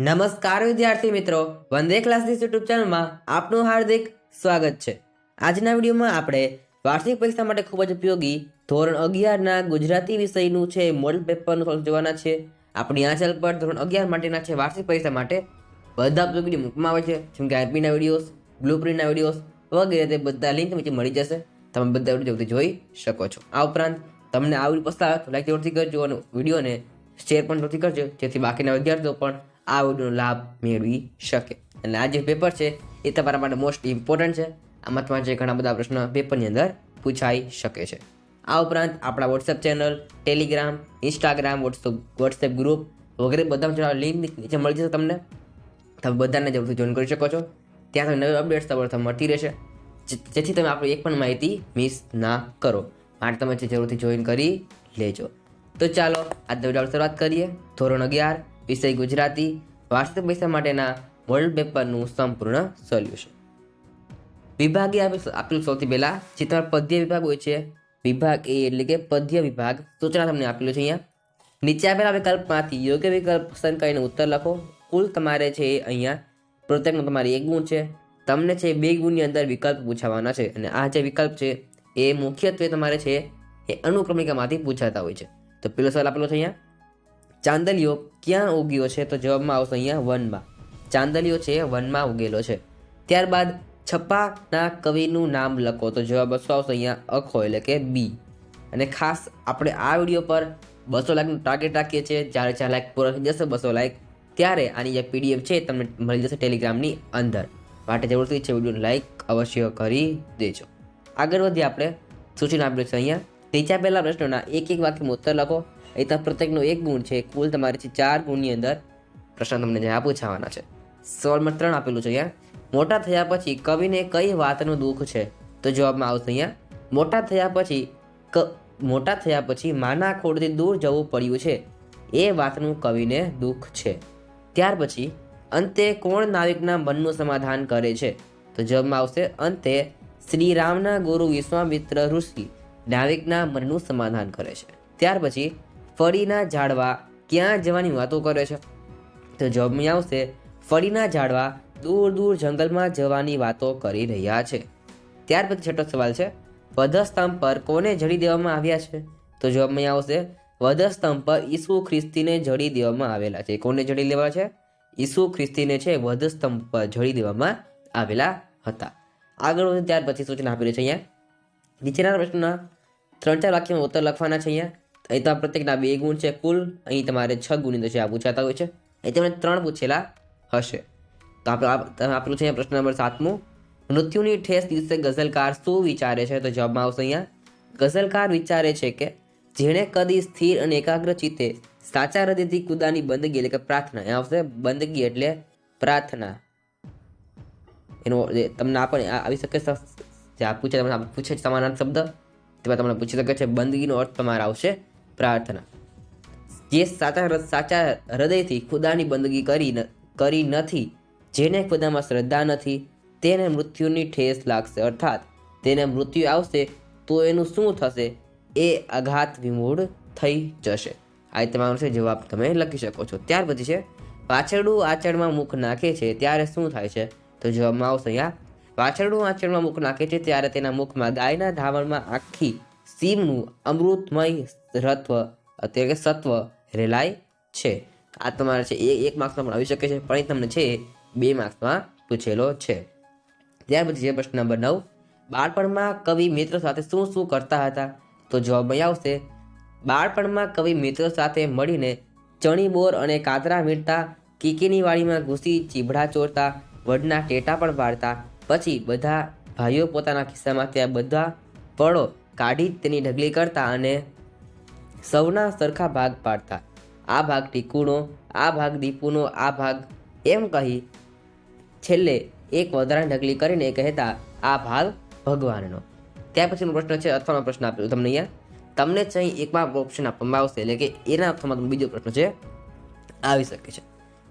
નમસ્કાર વિદ્યાર્થી મિત્રો, વંદે ક્લાસીસ યુટ્યુબ ચેનલમાં આપનું હાર્દિક સ્વાગત છે। આજના વિડીયોમાં આપણે વાર્ષિક પરીક્ષા માટે ખૂબ જ ઉપયોગી ધોરણ 11ના ગુજરાતી વિષયનું છે મોડલ પેપરનું સોલ્વ જોવાના છે। આપણી આ ચેનલ પર ધોરણ 11 માટેના છે વાર્ષિક પરીક્ષા માટે બધા ઉપયોગી મૂકવામાં આવે છે, જેમ કે આઈપીના વિડીયોઝ, બ્લુપ્રિન્ટના વિડીયોઝ વગેરે, તે બધા લિંક નીચે મળી જશે, તમે બધા વિડીયો જોઈ શકો છો। આ ઉપરાંત તમને આ વિડીયો પસંદ આવે તો લાઈક જરૂરથી કરજો અને વિડીયોને શેર પણ જરૂરથી કરજો, જેથી બાકીના વિદ્યાર્થીઓ પણ આ વિડીયોનો લાભ મેળવી શકે। અને આ જે પેપર છે એ તમારા માટે મોસ્ટ ઇમ્પોર્ટન્ટ છે। આમાં તમારે જે ઘણા બધા પ્રશ્ન પેપરની અંદર પૂછાઈ શકે છે। આ ઉપરાંત આપણા WhatsApp channel, Telegram, Instagram, WhatsApp group વગેરે બધા લિંક નીચે મળી જશે તમને, તમે બધાને જરૂરથી જોઈન કરી શકો છો। ત્યાં તમને નવી અપડેટ્સ તમારે મળતી રહેશે, જેથી તમે આપણી એક પણ માહિતી મિસ ના કરો, માટે તમે જરૂરથી જોઈન કરી લેજો। તો ચાલો આજના વિડીયોની શરૂઆત કરીએ। ધોરણ 11 વિષય ગુજરાતી વાર્ષિક પરીક્ષા માટેના મોડલ પેપરનું સંપૂર્ણ સોલ્યુશન। વિભાગે આપેલું સૌથી પહેલા જે તમારા પદ્ય વિભાગ હોય છે, વિભાગ એ એટલે કે પદ્ય વિભાગ સૂચના તમને આપેલું છે। અહીંયા નીચે આપેલા વિકલ્પમાંથી યોગ્ય વિકલ્પ પસંદ કરીને ઉત્તર લખો। કુલ તમારે છે અહીંયા પ્રત્યેકનો તમારે 1 ગુણ છે, તમને છે 2 ગુણની અંદર વિકલ્પ પૂછાવાના છે, અને આ જે વિકલ્પ છે એ મુખ્યત્વે તમારે છે એ અનુક્રમિકામાંથી પૂછાતા હોય છે। તો પેલો સવાલ આપેલો છે અહીંયા, ચાંદલિયો ક્યાં ઉગ્યો છે? તો જવાબમાં આવશે અહીંયા વનમાં। ચાંદલિયો છે વનમાં ઉગેલો છે। ત્યારબાદ છપ્પાના કવિનું નામ લખો, તો જવાબ શું આવશે અહીંયા અખો એટલે કે બી। અને ખાસ આપણે આ વિડીયો પર 200 લાઈકનું ટાર્ગેટ રાખીએ છીએ। જ્યારે 4 લાઈક પૂરા થઈ જશે 200 લાઈક, ત્યારે આની જે પીડીએફ છે તમને મળી જશે ટેલિગ્રામની અંદર, માટે જરૂરથી છે વિડીયોને લાઈક અવશ્ય કરી દેજો। આગળ વધીએ આપણે સૂચના આપેલી છે અહીંયા, નીચે આપેલા પ્રશ્નોના એક વાક્યમાં ઉત્તર લખો। અહીંયા પ્રત્યેકનો 1 ગુણ છે, કુલ તમારે 4 ગુણની અંદર પ્રશ્ન તમને જ્યાં પૂછાવાના છે। સવાલમાં 3 આપેલું છે અહીંયા, મોટા થયા પછી કવિને કઈ વાતનું દુઃખ છે? તો જવાબમાં આવશે અહીંયા મોટા થયા પછી માના ખોળથી દૂર જવું પડ્યું છે, એ વાતનું કવિને દુઃખ છે। ત્યાર પછી અંતે કોણ નાવિકના મનનું સમાધાન કરે છે? તો જવાબમાં આવશે અંતે શ્રી રામના ગુરુ વિશ્વામિત્ર ઋષિ નાવિકના મનનું સમાધાન કરે છે। ત્યાર પછી ફળીના ઝાડવા ક્યાં જવાની વાતો કરે છે? તો જવાબમાં આવશે ફળીના ઝાડવા દૂર દૂર જંગલમાં જવાની વાતો કરી રહ્યા છે। ત્યાર પછી છઠ્ઠો સવાલ છે, વધસ્તંભ પર કોને જડી દેવામાં આવ્યા છે? તો જવાબમાં આવશે વધસ્તંભ પર ઈસુ ખ્રિસ્તીને જડી દેવામાં આવેલા છે। કોને જડી દેવા છે? ઈસુ ખ્રિસ્તીને છે વધસ્તંભ પર જડી દેવામાં આવેલા હતા। આગળ વધે ત્યાર પછી સૂચના આપેલી છે અહીંયા, નીચેના પ્રશ્નના 3-4 વાક્યમાં ઉત્તર લખવાના છે। અહીં તો પ્રત્યેકના 2 ગુણ છે, કુલ અહીં તમારે 6 ગુણની અંદર છે આ પૂછાતા હોય છે। અહીં તમને 3 પૂછેલા હશે। તો આપેલું છે પ્રશ્ન નંબર 7મો, મૃત્યુની ઠેસ દિવસે ગઝલકાર શું વિચારે છે? તો જવાબમાં આવશે અહીંયા ગઝલકાર વિચારે છે કે જેણે કદી સ્થિર અને એકાગ્ર ચિત્તે સાચા હૃદયથી ખુદાની બંદગી એટલે કે પ્રાર્થના, એ આવશે બંદગી એટલે પ્રાર્થના, એનો તમને આપણને આવી શકે જે પૂછે સમાનાર્થ શબ્દ તેમાં તમને પૂછી શકે છે, બંદગીનો અર્થ તમારે આવશે પ્રાર્થના। જે સાચા હૃદયથી ખુદાની બંદગી કરી નથી, જેને ખુદામાં શ્રદ્ધા નથી, તેને મૃત્યુની ઠેસ લાગશે, અર્થાત તેને મૃત્યુ આવશે તો એનું શું થશે? એ આઘાત વિમૂઢ થઈ જશે। આ તમારો છે જવાબ તમે લખી શકો છો। ત્યાર પછી છે વાછરડું આચળમાં મુખ નાખે છે ત્યારે શું થાય છે? તો જવાબમાં આવશે અહીંયા વાછરડું આચળમાં મુખ નાખે છે ત્યારે તેના મુખમાં ગાયના ધાવણમાં આખી સીમનું અમૃતમય રત્વ એટલે કે સત્વ રેલાય છે। આ તમારે છે 1 માર્ક્સમાં પણ આવી શકે છે, પણ અહીં તમને છે 2 માર્ક્સમાં પૂછેલો છે। ત્યાર પછી છે પ્રશ્ન નંબર 9, બાળપણમાં કવિ મિત્રો સાથે શું કરતા હતા? તો જવાબમાં આવશે બાળપણમાં કવિ મિત્રો સાથે મળીને ચણી બોર અને કાતરા વીણતા, કીકીની વાડીમાં ઘૂસી ચીભડા ચોરતા, વડના ટેટા પણ પાડતા, પછી બધા ભાઈઓ પોતાના ખિસ્સામાં ત્યાં બધા ફળો કાઢી તેની ઢગલી કરતા અને સૌના સરખા ભાગ પાડતા, આ ભાગ ટીકુનો, આ ભાગ દીપુનો, આ ભાગ એમ કહી છેલ્લે એક વધારાની ઢગલી કરીને કહેતા આ ભાગ ભગવાનનો। ત્યાર પછીનો પ્રશ્ન છે અથવાનો પ્રશ્ન આપેલો તમને અહીંયા, તમને છે અહીં એકમાં ઓપ્શન આપવામાં આવશે, એટલે કે એના અથવામાં બીજો પ્રશ્ન છે આવી શકે છે।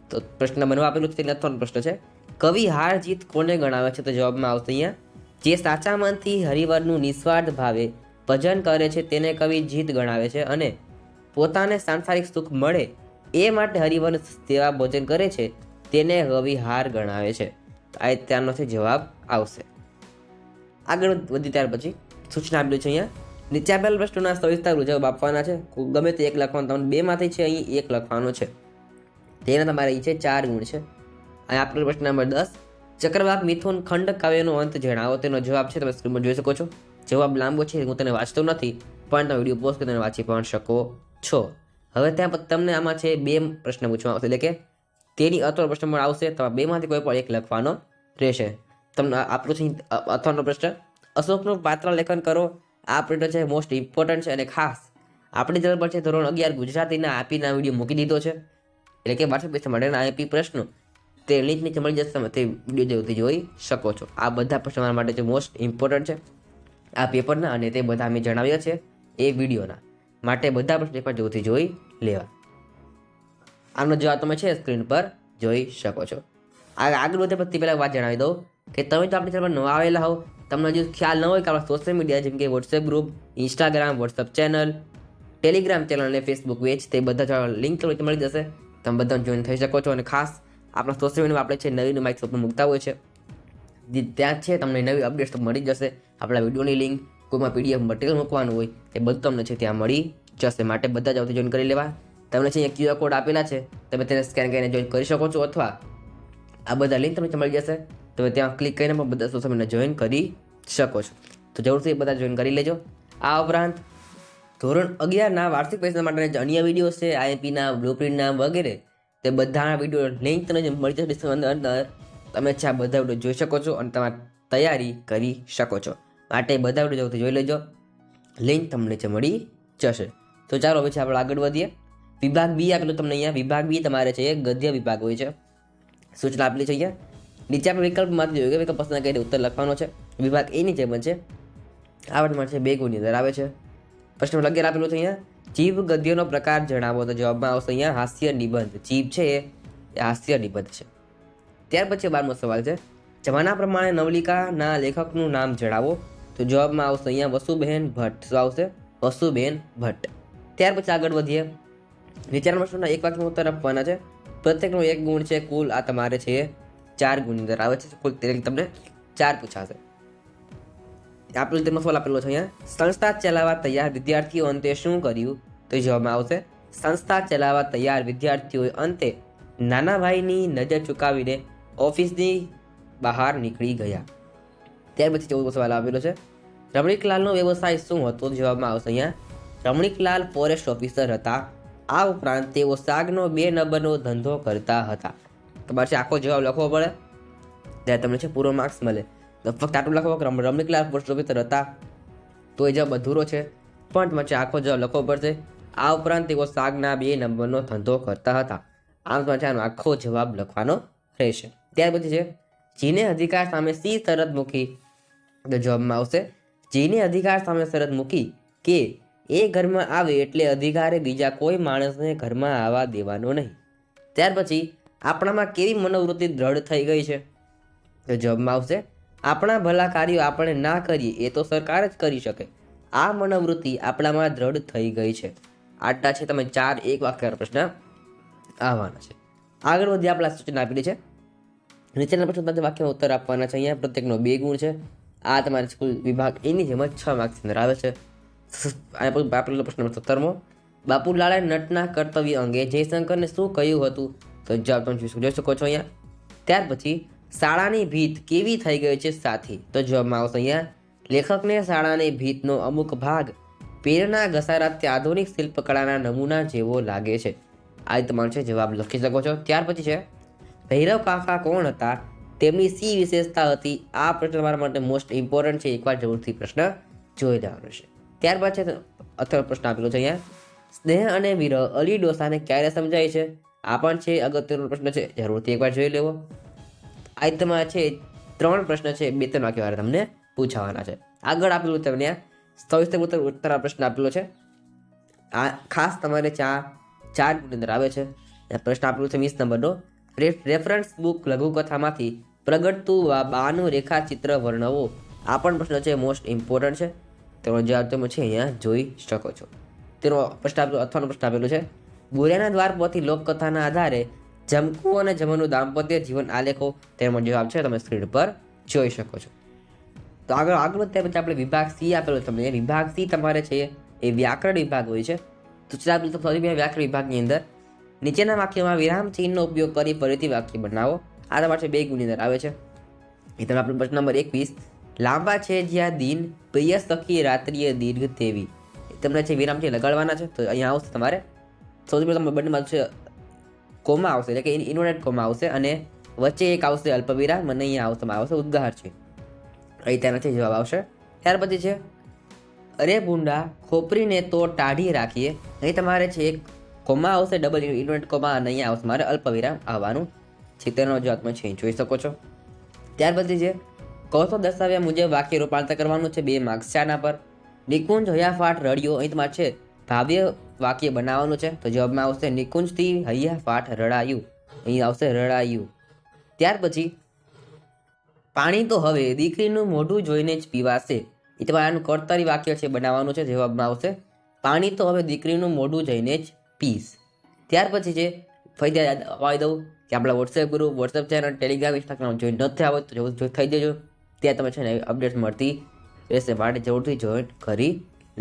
તો પ્રશ્ન બનવા આપેલું છે તેને અથવાનો પ્રશ્ન છે, કવિ હાર જીત કોને ગણાવે છે? તો જવાબમાં આવશે અહીંયા જે સાચા મનથી હરિવરનું નિસ્વાર્થ ભાવે ભજન કરે છે તેને કવિ જીત ગણાવે છે, અને પોતાને સાંસારિક સુખ મળે એ માટે હરિવંશ તેવા ભોજન કરે છે તેને રવિહાર ગણાવે છે. આ ત્યારનો જવાબ આવશે. આગળ વધી ત્યાર પછી સૂચના આપેલી છે અહીંયા. નીચે આપેલ પ્રશ્નોના સવિસ્તાર જવાબ આપવાના છે. ગમે તે એક લખવાનું, તમને બેમાંથી છે અહીં એક લખવાનો છે. તેના તમારે અહીં છે 4 ગુણ છે. અહીં આપેલો પ્રશ્ન નંબર 10, ચક્રવાક મિથુન ખંડ કાવ્યનો અંત જણાવો. તેનો જવાબ છે તમે સ્ક્રીન પર જોઈ શકો છો. જવાબ લાંબો છે, હું તેને વાંચતો નથી, પણ તમે વિડીયો પોઝ કરીને વાંચી પણ શકો છો. હવે ત્યાં પછી તમને આમાં છે 2 પ્રશ્ન પૂછવામાં આવશે, એટલે કે તેની અથવાનો પ્રશ્ન પણ આવશે. તમારે બેમાંથી કોઈ પણ એક લખવાનો રહેશે. તમને આપણો છે અથવાનો પ્રશ્ન, અશોકનું પાત્ર લેખન કરો. આ પ્રશ્ન છે મોસ્ટ ઇમ્પોર્ટન્ટ છે અને ખાસ આપણી ચેનલ પર છે ધોરણ 11 ગુજરાતીના આપીના વિડીયો મૂકી દીધો છે, એટલે કે વાર્ષિક પરીક્ષા માટેના આપી પ્રશ્નો. તે લિંક નીચે મળી જશે, તમે તે વિડીયો જરૂરથી જોઈ શકો છો. આ બધા પ્રશ્નો મારા માટે જે મોસ્ટ ઇમ્પોર્ટન્ટ છે આ પેપરના, અને તે બધા અમે જણાવ્યા છે એ વિડીયોના માટે. બધા પ્રશ્નો એકવાર જરૂરથી જોઈ લેવા. આનો જવાબ તમે છે સ્ક્રીન પર જોઈ શકો છો. આગળ વધે પછી પહેલાં વાત જણાવી દઉં કે તમે તો આપણી ચેનલ પર નવા આવેલા હો, તમને હજુ ખ્યાલ ન હોય કે આપણા સોશિયલ મીડિયા જેમ કે WhatsApp group, Instagram, WhatsApp channel, Telegram channel અને ફેસબુક પેજ, તે બધા લિંક મળી જશે. તમે બધા જોઈન થઈ શકો છો. અને ખાસ આપણા સોશિયલ મીડિયામાં આપણે છે નવી માહિતી ઉપર મૂકતા હોય છે, ત્યાં છે તમને નવી અપડેટ્સ મળી જશે. આપણા વિડીયોની લિંક, કોઈમાં પીડીએફ મટીરિયલ મૂકવાનું હોય એ બધું તમને છે ત્યાં મળી જશે. માટે બધા જ જોઈન કરી લેવા. તમને છે અહીંયા QR કોડ આપેલા છે, તમે તેને સ્કેન કરીને જોઈન કરી શકો છો, અથવા આ બધા લિંક તમને મળી જશે. તમે ત્યાં ક્લિક કરીને પણ બધા સોશિયલ મીડિયા જોઈન કરી શકો છો. તો જરૂરથી બધા જોઈન કરી લેજો. આ ઉપરાંત ધોરણ 11ના વાર્ષિક પરીક્ષા માટેના જે અન્ય વિડીયો છે, આઈએમપીના, બ્લુપ્રિન્ટના વગેરે, તે બધાના વિડીયો લિંક તમને મળી જશે ડિસ્ક્રિપ્શન અંદર. તમે છે આ બધા વિડીયો જોઈ શકો છો અને તમારી તૈયારી કરી શકો છો. માટે બધા વિડીયો જરૂરથી જોઈ લેજો, લિંક તમને છે મળી જશે. તો ચાલો પછી આપણે આગળ વધીએ. વિભાગ બી આપેલું તમને અહીંયા. વિભાગ બી તમારે છે ગદ્ય વિભાગ હોય છે. સૂચના આપેલી છે અહીંયા. નીચે આપણે વિકલ્પમાંથી જોઈએ, વિકલ્પ પસંદ કરીને ઉત્તર લખવાનો છે. વિભાગ એ નીચે બનશે. આવડમાં છે 2 ગુણની અંદર આવે છે. પ્રશ્ન 11 આપેલું છે અહીંયા. જીવ ગદ્યનો પ્રકાર જણાવો. તો જવાબમાં આવશે અહીંયા હાસ્ય નિબંધ. જીવ છે એ હાસ્ય નિબંધ છે. ત્યાર પછી 12મો સવાલ છે, જમાના પ્રમાણે નવલિકાના લેખકનું નામ જણાવો. તો જવાબમાં આવશે અહીંયા વસુબેન ભટ્ટ. શું આવશે? વસુબેન ભટ્ટ. ત્યાર પછી આગળ વધીએ. નીચેના પ્રશ્નોના એક વાક્યમાં ઉત્તર આપવાના છે. પ્રત્યેકનો 1 ગુણ છે. કુલ આ તમારે છે 4 ગુણની અંદર આવે છે. કુલ તમને 4 પૂછાશે. આપેલું તેનો સવાલ આપેલો છે અહીંયા. સંસ્થા ચલાવવા તૈયાર વિદ્યાર્થીઓ અંતે શું કર્યું? તો જવાબમાં આવશે સંસ્થા ચલાવવા તૈયાર વિદ્યાર્થીઓએ અંતે નાના ભાઈની નજર ચૂકાવીને ઓફિસની બહાર નીકળી ગયા. ત્યાર પછી 14મો સવાલ આપેલો છે. રમણીકલાલનો વ્યવસાય શું હતો? જવાબમાં આવશે અહીંયા રમણીકલાલ ફોરેસ્ટ ઓફિસર હતા. આ ઉપરાંત તેઓ શાકનો 2 નંબરનો ધંધો કરતા હતા. તમારે છે આખો જવાબ લખવો પડે, ત્યારે તમને છે પૂરો માર્ક્સ મળે. તો ફક્ત આટલું લખો કે રમણીકલાલ ફોરેસ્ટ ઓફિસર હતા તો એ જવાબ અધૂરો છે, પણ તમારે આખો જવાબ લખવો પડશે. આ ઉપરાંત તેઓ શાકના 2 નંબરનો ધંધો કરતા હતા. આમ તમારે આનો આખો જવાબ લખવાનો રહેશે. ત્યાર પછી છે જીને અધિકાર સામે સી શરત મૂકી? તો જવાબમાં આવશે જીને અધિકાર સામે શરત મૂકી કે એ ઘરમાં આવે એટલે અધિકારે બીજા કોઈ માણસને ઘરમાં આવવા દેવાનો નહીં. ત્યાર પછી આપણામાં કેવી મનોવૃત્તિ દ્રઢ થઈ ગઈ છે? તો જવાબમાં આવશે આપણા ભલા કાર્યો આપણે ના કરીએ એ તો સરકાર જ કરી શકે. આ મનોવૃત્તિ આપણામાં દ્રઢ થઈ ગઈ છે. આટલા છે તમે 4 એક વાક્યના પ્રશ્ન આવવાના છે. આગળ વધી આપણા સૂચના આપેલી છે. નીચેના પ્રશ્નો તમને વાક્યમાં ઉત્તર આપવાના છે. અહીંયા પ્રત્યેકનો 2 ગુણ છે. આ તમારે સ્કૂલ વિભાગ એની જેમ 6 માર્ક્સ અંદર આવે છે. આપેલો પ્રશ્ન નંબર 17મો. બાપુલાલે નટના કર્તવ્ય અંગે જયશંકરને શું કહ્યું હતું? તો જવાબ તમે જોઈ શકો છો અહીંયા. ત્યાર પછી શાળાની ભીત કેવી થઈ ગઈ છે સાથી? તો જવાબમાં આવશે અહીંયા લેખકને શાળાની ભીતનો અમુક ભાગ પેરના ઘસારાથી આધુનિક શિલ્પકળાના નમૂના જેવો લાગે છે. આ તમારે છે જવાબ લખી શકો છો. ત્યાર પછી છે ભૈરવ કાકા કોણ હતા? તેમની સી વિશેષતા હતી? આ પ્રશ્ન તમારા માટે મોસ્ટ ઇમ્પોર્ટન્ટ છે. એકવાર જરૂરથી પ્રશ્ન જોઈ લેવાનો છે. ત્યારબાદ છે અથર્વ પ્રશ્ન આપેલો છે અહીંયા. સ્નેહ અને વિરહ અલી ડોસાને ક્યારે સમજાય છે? આ પણ છે અગત્યનો પ્રશ્ન છે, જરૂરથી એકવાર જોઈ લેવો. આ તમારે છે 3 પ્રશ્ન છે, 2-3 વાક્ય વાળા તમને પૂછાવાના છે. આગળ આપેલું તમને સવિસ્તર ઉત્તર પ્રશ્ન આપેલો છે. આ ખાસ તમારે 4 ગુણની અંદર આવે છે. પ્રશ્ન આપેલું છે 20 નંબરનો. રેફરન્સ બુક લઘુકથામાંથી પ્રગટતું બાનું રેખાચિત્ર વર્ણવો. આ પણ પ્રશ્ન છે મોસ્ટ ઇમ્પોર્ટન્ટ છે. તેનો જવાબ તમે છે અહીંયા જોઈ શકો છો. તેનો પ્રશ્ન આપેલો અથવાનો પ્રશ્ન આપેલો છે. બુરિયાના દ્વાર પરથી લોકકથાના આધારે જમકુ અને જમનનું દાંપત્ય જીવન આલેખો તેનો જવાબ છે, તમે સ્ક્રીન પર જોઈ શકો છો. તો આગળ ત્યાર પછી આપણે વિભાગ સી આપેલો તમને. વિભાગ સી તમારે છે એ વ્યાકરણ વિભાગ હોય છે. તો ચાલો સૌથી પહેલા વ્યાકરણ વિભાગની અંદર નીચેના વાક્યમાં વિરામ ચિહ્નનો ઉપયોગ કરી ફરીથી વાક્ય બનાવો. આ તમારે 2 ગુણની અંદર આવે છે. એ તમે આપણો પ્રશ્ન નંબર 21, લાંબા છે જ્યાં દિન પ્રિય સખી રાત્રિય દીર્ઘ તેવી. તમને છે વિરામ છે લગાડવાના છે. તો અહીંયા આવશે તમારે સૌથી પહેલાં તમે બંનેમાં છે કોમા આવશે, એટલે કે ઇન્વર્ટેડ કોમા આવશે અને વચ્ચે એક આવશે અલ્પવિરામ અને અહીંયા આવશે ઉદ્ગાર છે. અહીં તેનાથી જવાબ આવશે. ત્યાર પછી છે અરે ભૂંડા ખોપરીને તો ટાઢી રાખીએ. અહીં તમારે છે એક કોમા આવશે, ડબલ ઇન્વર્ટેડ કોમા અને અહીંયા આવશે મારે અલ્પવિરામ આવવાનું છે. તેનો જવાબ તમે છે જોઈ શકો છો. ત્યાર પછી છે કૌશલ દર્શાવ્યા મુજબ વાક્ય રૂપાંતર કરવાનું છે. 2 માર્ક્સ છે આના પર. નિકુંજ હૈયાફાટ રડ્યો. અહીં તમારે છે ભાવ્ય વાક્ય બનાવવાનું છે. તો જવાબમાં આવશે નિકુંજથી હૈયાફાટ રડાયું. અહીં આવશે રડાયું. ત્યાર પછી પાણી તો હવે દીકરીનું મોઢું જોઈને જ પીવાશે. એ તમારે આનું કર્તરી વાક્ય છે બનાવવાનું છે. જવાબમાં આવશે પાણી તો હવે દીકરીનું મોઢું જોઈને જ પીશ. ત્યાર પછી છે ફરી યાદ અપાવી દઉં કે આપણા WhatsApp group, WhatsApp channel, Telegram, Instagram join નથી આવે તો થઈ જજો. ત્યાં તમે છે ને અપડેટ્સ મળતી રહેશે, માટે જરૂરથી જોઈન કરી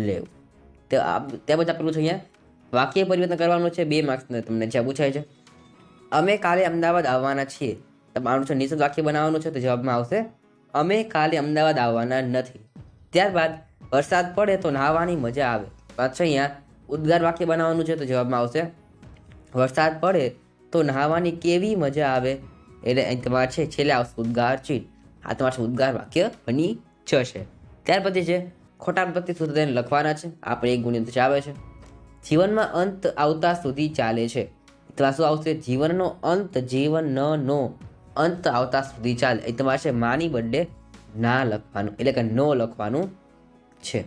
લેવું. ત્યાં પછી આપેલું છે અહીંયા વાક્ય પરિવર્તન કરવાનું છે. 2 માર્ક્સને તમને જ્યાં પૂછાય છે અમે કાલે અમદાવાદ આવવાના છીએ. તમારું છે નિષેધ વાક્ય બનાવવાનું છે. તો જવાબમાં આવશે અમે કાલે અમદાવાદ આવવાના નથી. ત્યારબાદ વરસાદ પડે તો નહાવાની મજા આવે. પાછળ અહીંયા ઉદ્ગાર વાક્ય બનાવવાનું છે. તો જવાબમાં આવશે વરસાદ પડે તો નહાવાની કેવી મજા આવે. એટલે અહીં તમારે છે છેલ્લે આવશે ઉદ્ગાર ચિહ્ન. આ તમારે ઉદ્ગાર વાક્ય બની જશે. ત્યાર પછી છે ખોટા પ્રત્યે સુધી તેને લખવાના છે. આ પણ 1 ગુણની આવે છે. જીવનમાં અંત આવતા સુધી ચાલે છે. તો શું આવશે જીવનનો અંત, જીવનનો અંત આવતા સુધી ચાલે. એ તમારે છે માની બદલે ના લખવાનું, એટલે કે નો લખવાનું છે.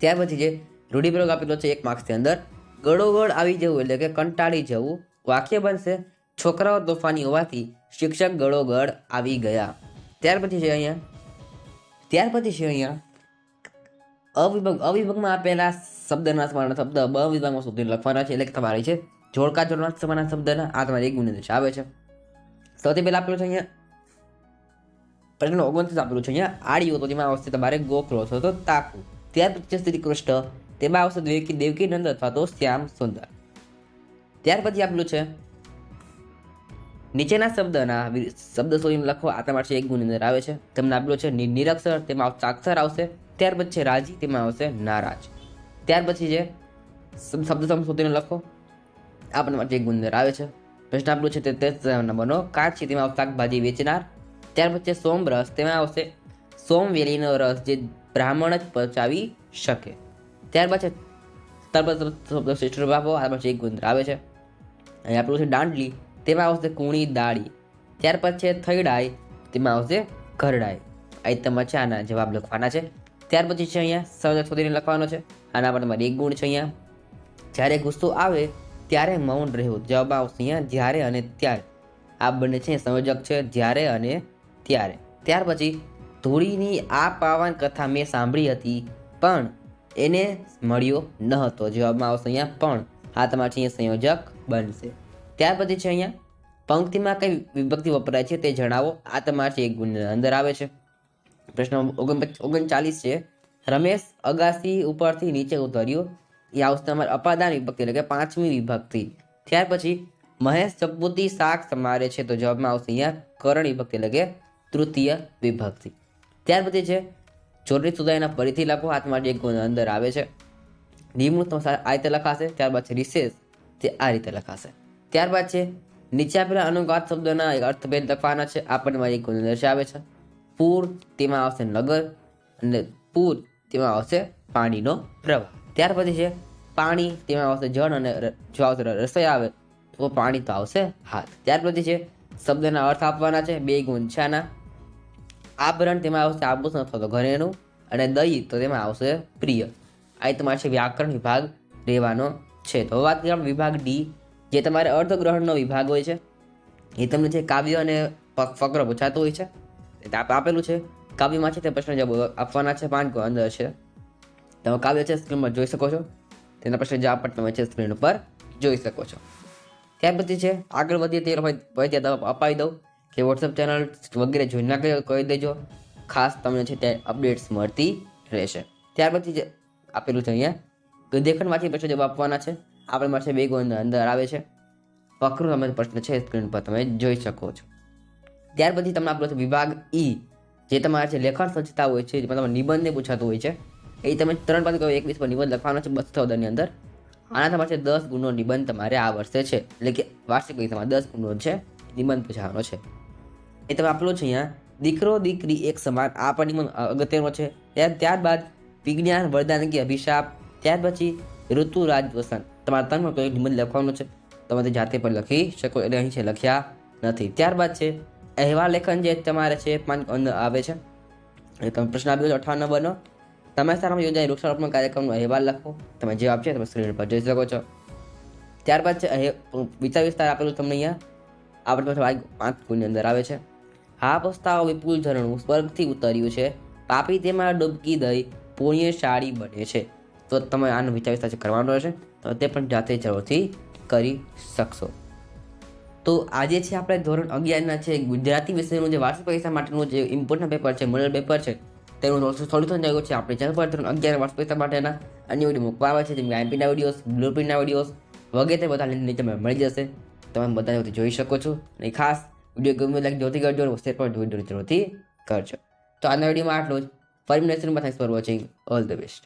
ત્યાર પછી જે રૂઢિપ્રયોગ આપેલો છે 1 માર્ક્સની અંદર ગળોગળ આવી જવું, એટલે કે કંટાળી જવું. વાક્ય બનશે છોકરાઓ તોફાની હોવાથી શિક્ષક ગળોગળ આવી ગયા. ત્યાર પછી છે અહીંયા અવિભાગમાં આપેલા શબ્દના સમાન શબ્દ બ વિભાગમાં સુધી લખવાના છે. એટલે કે તમારે છે જોડકા જોડવાના સમાન શબ્દના આ તમારે 1 ગુણની આવે છે. સૌથી પહેલા આપેલું છે અહીંયા પ્રશ્ન 29 આપેલું છે અહીંયા આડિયો. તો તેમાં આવશે તમારે ગોખલો છો તો તાકું. ત્યાર પછી શ્રી કૃષ્ણ, તેમાં આવશે દેવકી નંદ અથવા તો શ્યામ સુંદર. ત્યાર પછી આપેલું છે નીચેના શબ્દ શોધીને લખો. આ તમારે 1 ગુણની અંદર આવે છે. તમને આપેલું છે નિરક્ષર, તેમાં સાક્ષર આવશે. ત્યાર પછી છે રાજી, તેમાં આવશે નારાજ. ત્યાર પછી છે શબ્દ શોધીને લખો. આ પણ માટે 1 ગુણની અંદર આવે છે. પ્રશ્ન આપેલું છે તે નંબરનો કાચી, તેમાં આવશે શાકભાજી વેચનાર. ત્યાર પછી સોમરસ, તેમાં આવશે સોમવેલીનો રસ જે બ્રાહ્મણ જ પચાવી શકે. ત્યારબાદ છે શ્રેષ્ઠ બાબો. આ પછી 1 ગુણ આવે છે. અહીં આપેલું છે દાંડલી, તેમાં આવશે કુણી દાળી. ત્યાર પછી છે થઈડાય, તેમાં આવશે ઘરડાય. અહીં તમારે છે આના જવાબ લખવાના છે. ત્યાર પછી છે અહીંયા સંયોજક શોધીને લખવાનો છે. આના પર તમારે 1 ગુણ છે. અહીંયા જ્યારે ગુસ્સો આવે ત્યારે મૌન રહેવું. જવાબ આવશે અહીંયા જ્યારે અને ત્યારે. આ બંને છે સંયોજક છે, જ્યારે અને ત્યારે. ત્યાર પછી ધૂળીની આ પાવન કથા મેં સાંભળી હતી પણ એને મળ્યો ન હતો. જવાબમાં આવશે અહીંયા પણ. આ તમારે અહીંયા સંયોજક બનશે. ત્યાર પછી છે અહીંયા પંક્તિમાં કઈ વિભક્તિ વપરાય છે તે જણાવો. આ તમારે 1 ગુણની અંદર આવે છે. પ્રશ્ન 39 છે રમેશ અગાસી ઉપરથી નીચે ઉતર્યો. એ આવશે તમારે અપાદાન વિભક્તિ, એટલે કે 5મી વિભક્તિ. ત્યાર પછી મહેશ ચપુતી શાક સમારે છે. તો જવાબમાં આવશે અહીંયા કરણ વિભક્તિ, એટલે કે 3ય વિભક્તિ. ત્યાર પછી છે જોડણી સુધારીને ફરીથી લખો. આ તમારે 1 ગુણ અંદર આવે છે. નિમણૂક આ રીતે લખાશે. ત્યારબાદ છે રિસેસ, તે આ રીતે લખાશે. ત્યારબાદ છે નીચે આપેલા અનુગાત શબ્દોના અર્થભેદ લખવાના છે. આ પણ તમારે 1 ગુણ અંદર આવે છે. પૂર, તેમાં આવશે નગર, અને પૂર તેમાં આવશે પાણીનો પ્રવાહ. ત્યાર પછી છે પાણી, તેમાં આવશે જળ, અને જો આવશે રસોઈ આવે તો પાણી તો આવશે હાથ. ત્યાર પછી છે શબ્દના અર્થ આપવાના છે. 2 ગુણ છે આના. આભરણ, તેમાં આવશે આભૂષણ અથવા તો ઘરેણું, અને દહીં તો તેમાં આવશે પ્રિય. આ તમારે છે વ્યાકરણ વિભાગ રહેવાનો છે. તો વાત કરીએ વિભાગ ડી, જે તમારે અર્થગ્રહણનો વિભાગ હોય છે. એ તમને છે કાવ્ય અને ફકરો પૂછાતો હોય છે. આપેલું છે કાવ્યમાં છે તે પ્રશ્ન જવાબ આપવાના છે. 5 ગુણ અંદર છે. તમે કાવ્ય છે સ્ક્રીન પર જોઈ શકો છો. તેના પ્રશ્ન જવાબ પણ તમે છે સ્ક્રીન ઉપર જોઈ શકો છો. ત્યાર પછી છે આગળ વધીએ તે પછી અપાવી દઉં કે વોટ્સઅપ ચેનલ વગેરે જોઈ નાખે કહી દેજો, ખાસ તમને છે તે અપડેટ્સ મળતી રહેશે. ત્યાર પછી જે આપેલું છે અહીંયા દેખણવાથી પ્રશ્નો જવાબ આપવાના છે. આપણે મળશે 2 ગુણ અંદર આવે છે. પકડો તમે પ્રશ્ન છે સ્ક્રીન પર તમે જોઈ શકો છો. ત્યાર પછી તમને આપેલો છે વિભાગ ઈ, જે તમારે છે લેખન સ્વચ્છતા હોય છે, જેમાં તમારે નિબંધને પૂછાતું હોય છે. એ તમે 3 પાથી 21 પર નિબંધ લખવાનો છે 214 ની અંદર. આના તમારે 10 ગુણનો નિબંધ તમારે આ વર્ષે છે, એટલે કે વાર્ષિક પરીક્ષામાં 10 ગુણનો છે નિબંધ પૂછવાનો છે. એ તમે આપેલો છે અહીંયા દીકરો દીકરી એક સમાન, આ પણ નિબંધ અગત્યનો છે. ત્યારબાદ વિજ્ઞાન વરદાન કે અભિશાપ, ત્યાર પછી ઋતુ રાજ વસંત, તમારે 3 કોઈ નિબંધ લખવાનો છે, તમે તે જાતે પણ લખી શકો, એટલે અહીં છે લખ્યા નથી. ત્યારબાદ છે અહેવાલ લેખન, જે તમારે છે 5 અંદર આવે છે. એ તમે પ્રશ્ન આપ્યો છે 58 નંબરનો. તમે શાળામાં યોજાય વૃક્ષારોપણ કાર્યક્રમનો અહેવાલ લખો, તમે જવાબ છે તમે સ્ક્રીન પર જોઈ શકો છો. ત્યારબાદ છે વિચાર વિસ્તાર આપેલું તમને અહીંયા, આપણે 5 ગુણની અંદર આવે છે. હા પસ્તાવો વિપુલ ઝરણું સ્વર્ગથી ઉતર્યું છે, પાપી તેમાં ડૂબકી દઈ પુણ્યશાળી બને છે. તો તમે આનો વિચાર વિસ્તાર કરવાનો રહેશે, તો તે પણ જાતે જરૂરથી કરી શકશો. તો આજે છે આપણે ધોરણ 11ના છે ગુજરાતી વિષયનું જે વાર્ષિક પરીક્ષા માટેનું જે ઇમ્પોર્ટન્ટ પેપર છે, મોડલ પેપર છે, તેનું સોલ્યુશન થયું છે આપણે ચેનલ પર. ધોરણ 11 વાર્ષિક પરીક્ષા માટેના અન્ય વિડીયો મૂકવા આવે છે, જેમ કે આઈએમપીના વિડીયોઝ, બ્લુપ્રિન્ટના વિડીયોઝ વગેરે બધા લિંક નીચે મળી જશે, તમે બધા જોઈ શકો છો. અને ખાસ વિડીયો ગમે લાઈક જોતી કરજો અને શેર પણ વિડીયો જરૂરથી કરજો. તો આજના વિડીયોમાં આટલું જ. ફરી મળીશું. Thanks for watching. All the best.